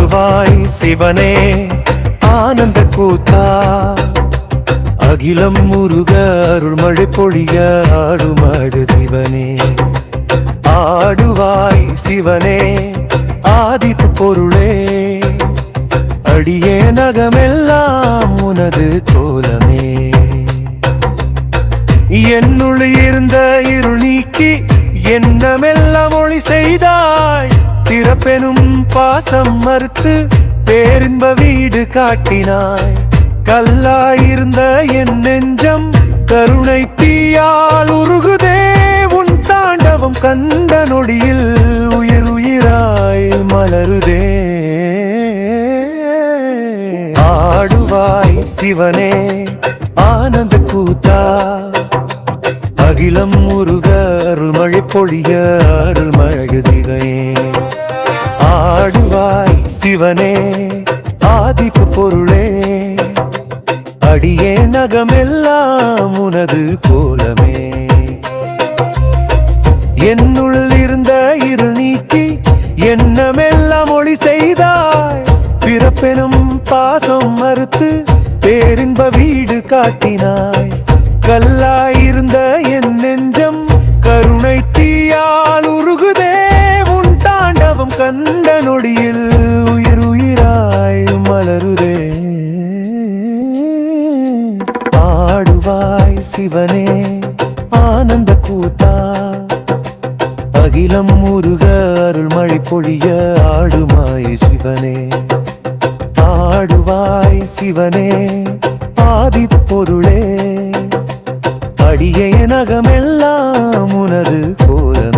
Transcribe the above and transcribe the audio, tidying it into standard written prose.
ஆடுவாய் சிவனே ஆனந்த கூத்தா அகிலம் முருக அருள்மழை பொழிய ஆடுமாடு சிவனே ஆடுவாய் சிவனே ஆதிப்பு பொருளே அடியே நகமெல்லாம் உனது கோலமே என்னுள் இருந்த இருள் நீக்கி எண்ணமெல்லாம் ஒளி செய்தாய் திறப்பெனும் பாசம் மறுத்து பேரின்ப வீடு காட்டினாய் கல்லாயிருந்த என் நெஞ்சம் கருணை தீயால் உருகுதே உன் தாண்டவம் கண்ட நொடியில் உயிர் உயிராய் மலருதே ஆடுவாய் சிவனே ஆனந்த கூத்தா அகிலம் முருக அருள்மழை பொழிய அருள்மழகு சிவனே ஆடுவாய் சிவனே ஆதிப்பு பொருளே அடியே நகமெல்லாம் உனது கோலமே என்னுள் இருந்த இருள் நீக்கி எண்ணமெல்லாம் ஒளி செய்தாய் பிறப்பெனும் பாசம் மறுத்து பேரின்ப வீடு காட்டினாய் கல்லாயிருந்த என் நெஞ்சம் கருணை தீயால் உருகுதே உன் தாண்டவம் கண்ட நொடியில் உயிர் உயிராய் மலருதே ஆடுவாய் சிவனே ஆனந்த கூத்தா அகிலம் முருக அருள்மழை பொழிய ஆடுமாய் சிவனே ஆடுவாய் சிவனே ஆதிப்பொருளே அடியே நகமெல்லாம் உனது கோலம்